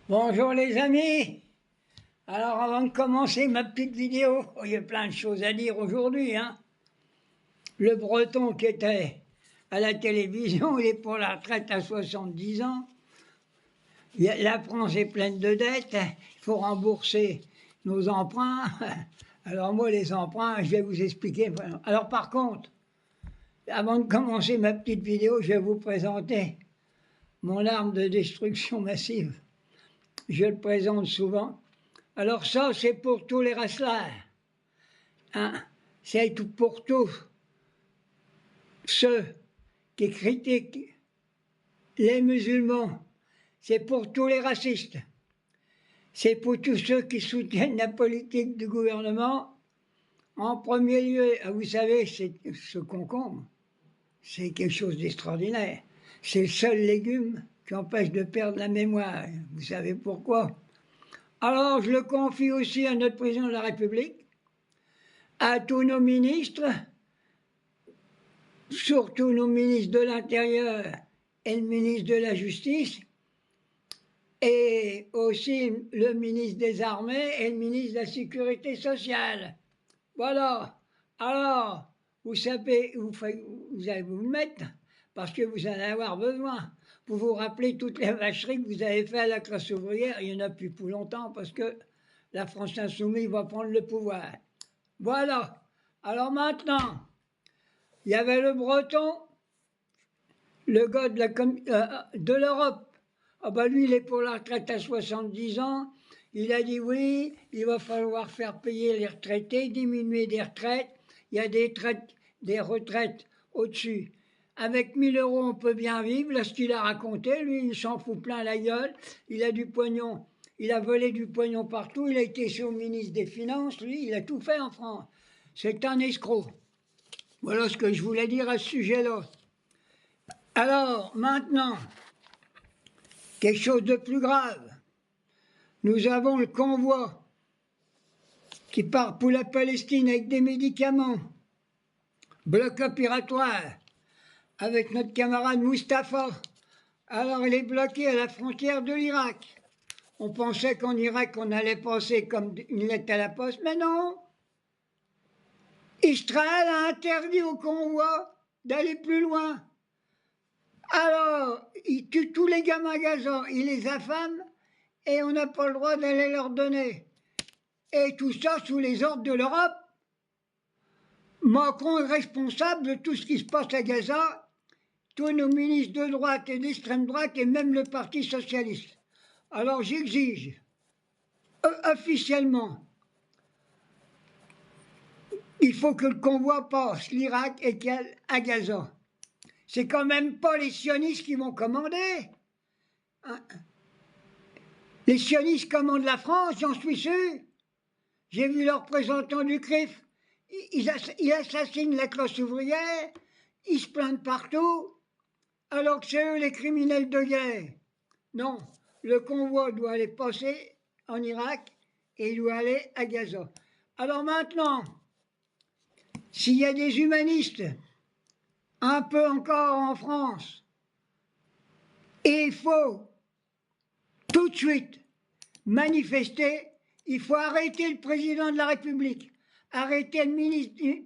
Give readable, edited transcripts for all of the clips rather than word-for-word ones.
Bonjour les amis. Alors avant de commencer ma petite vidéo, il y a plein de choses à dire aujourd'hui, hein. Le Breton qui était à la télévision, il est pour la retraite à 70 ans. La France est pleine de dettes, il faut rembourser nos emprunts. Alors moi les emprunts, je vais vous expliquer. Alors par contre, avant de commencer ma petite vidéo, je vais vous présenter mon arme de destruction massive. Je le présente souvent. Alors ça, c'est pour tous les rasselars. Hein? C'est pour tous ceux qui critiquent les musulmans. C'est pour tous les racistes. C'est pour tous ceux qui soutiennent la politique du gouvernement. En premier lieu, vous savez, ce concombre, c'est quelque chose d'extraordinaire. C'est le seul légume qui empêche de perdre la mémoire. Vous savez pourquoi? Alors, je le confie aussi à notre président de la République, à tous nos ministres, surtout nos ministres de l'Intérieur et le ministre de la Justice, et aussi le ministre des Armées et le ministre de la Sécurité sociale. Voilà. Alors, vous savez, vous allez vous mettre, parce que vous allez avoir besoin, pour vous rappeler toutes les vacheries que vous avez faites à la classe ouvrière. Il n'y en a plus pour longtemps, parce que la France insoumise va prendre le pouvoir. Voilà. Alors maintenant, il y avait le Breton, le gars de l'Europe. Ah ben lui, il est pour la retraite à 70 ans. Il a dit oui, il va falloir faire payer les retraités, diminuer des retraites. Il y a des retraites au-dessus. Avec 1000 euros, on peut bien vivre. Là, ce qu'il a raconté, lui, il s'en fout plein la gueule. Il a du pognon. Il a volé du pognon partout. Il a été sous-ministre des Finances. Lui, il a tout fait en France. C'est un escroc. Voilà ce que je voulais dire à ce sujet-là. Alors, maintenant, quelque chose de plus grave. Nous avons le convoi qui part pour la Palestine avec des médicaments, bloc opératoire, avec notre camarade Mustapha. Alors, il est bloqué à la frontière de l'Irak. On pensait qu'en Irak, on allait passer comme une lettre à la poste, mais non. Israël a interdit au convoi d'aller plus loin. Alors, il tue tous les gamins à Gaza, il les affame et on n'a pas le droit d'aller leur donner. Et tout ça sous les ordres de l'Europe. Macron est responsable de tout ce qui se passe à Gaza, tous nos ministres de droite et d'extrême droite et même le Parti socialiste. Alors j'exige officiellement, il faut que le convoi passe l'Irak et à Gaza. C'est quand même pas les sionistes qui vont commander. Hein? Les sionistes commandent la France, j'en suis sûr. J'ai vu leurs représentants du CRIF. Ils assassinent la classe ouvrière, ils se plaignent partout, alors que c'est eux les criminels de guerre. Non, le convoi doit aller passer en Irak et il doit aller à Gaza. Alors maintenant, s'il y a des humanistes, un peu encore en France, et il faut tout de suite manifester, il faut arrêter le président de la République, arrêter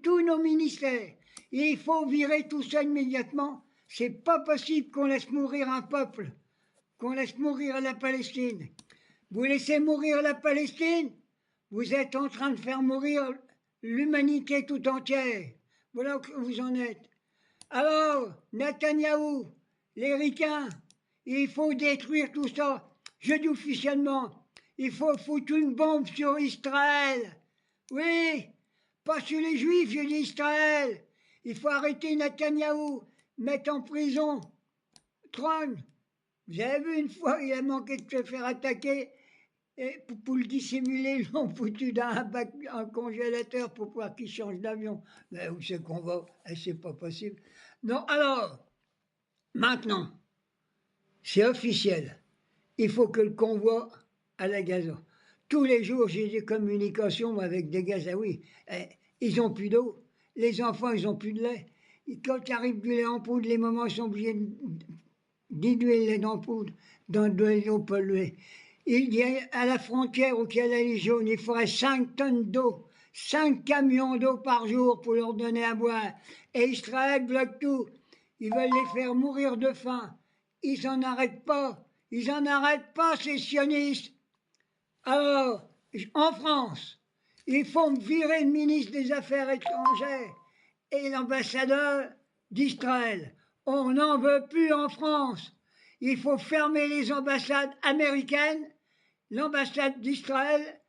tous nos ministères, et il faut virer tout ça immédiatement. C'est pas possible qu'on laisse mourir un peuple, qu'on laisse mourir la Palestine. Vous laissez mourir la Palestine, vous êtes en train de faire mourir l'humanité tout entière. Voilà où vous en êtes. Alors, Netanyahou, les ricains, il faut détruire tout ça. Je dis officiellement, il faut foutre une bombe sur Israël. Oui, pas sur les Juifs, je dis Israël. Il faut arrêter Netanyahou, mettre en prison Trump. Vous avez vu une fois, il a manqué de se faire attaquer. Et pour le dissimuler, ils l'ont foutu dans un congélateur pour pouvoir qu'il change d'avion. Mais où c'est qu'on va? C'est pas possible. Non, alors, maintenant, c'est officiel. Il faut que le convoi à la Gaza. Tous les jours, j'ai des communications avec des Gazaouis. Ils n'ont plus d'eau. Les enfants, ils n'ont plus de lait. Quand il arrive du lait en poudre, les mamans sont obligées de diluer le lait en poudre dans de l'eau polluée. Il dit à la frontière au Canada jaune, il faudrait 5 tonnes d'eau, 5 camions d'eau par jour pour leur donner à boire. Et Israël bloque tout. Ils veulent les faire mourir de faim. Ils n'en arrêtent pas. Ils n'en arrêtent pas, ces sionistes. Alors, en France, il faut virer le ministre des Affaires étrangères et l'ambassadeur d'Israël. On n'en veut plus en France. Il faut fermer les ambassades américaines, l'ambassade d'Israël,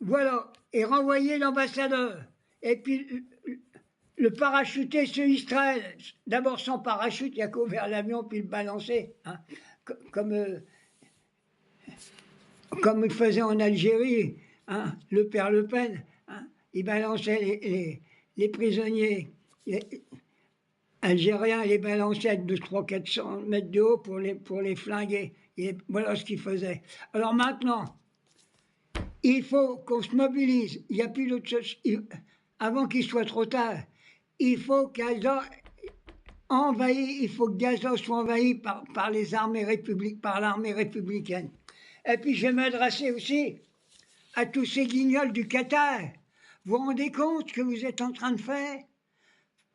voilà, et renvoyer l'ambassadeur. Et puis le parachuter sur Israël, d'abord sans parachute, il n'y a qu'à ouvrir l'avion puis le balancer, hein, comme il faisait en Algérie, hein, le père Le Pen, hein, il balançait les prisonniers algériens, les balançait de 300-400 mètres de haut pour les flinguer. Et voilà ce qu'il faisait. Alors maintenant, il faut qu'on se mobilise. Il n'y a plus d'autre chose. Avant qu'il soit trop tard, il faut que Gaza soit envahi par les armées par l'armée républicaine. Et puis je vais m'adresser aussi à tous ces guignols du Qatar. Vous vous rendez compte ce que vous êtes en train de faire?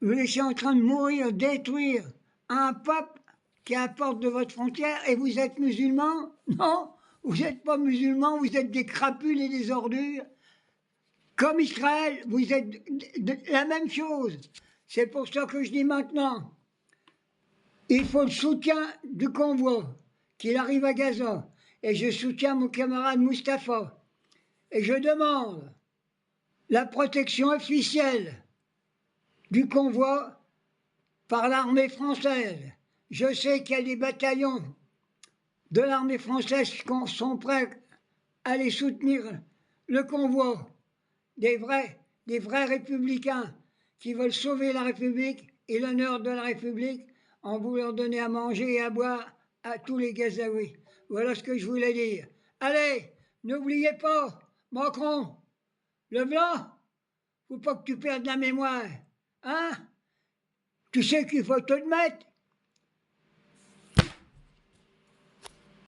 Vous laissez en train de mourir, détruire un peuple qui est à la porte de votre frontière et vous êtes musulmans? Non, vous n'êtes pas musulmans, vous êtes des crapules et des ordures. Comme Israël, vous êtes la même chose. C'est pour ça que je dis maintenant, il faut le soutien du convoi, qu'il arrive à Gaza. Et je soutiens mon camarade Mustapha. Et je demande la protection officielle du convoi par l'armée française. Je sais qu'il y a des bataillons de l'armée française qui sont prêts à aller soutenir le convoi, des vrais républicains qui veulent sauver la République et l'honneur de la République en voulant donner à manger et à boire à tous les Gazaouis. Voilà ce que je voulais dire. Allez, n'oubliez pas, Macron, le blanc, faut pas que tu perdes la mémoire. Hein? Tu sais qu'il faut te le mettre.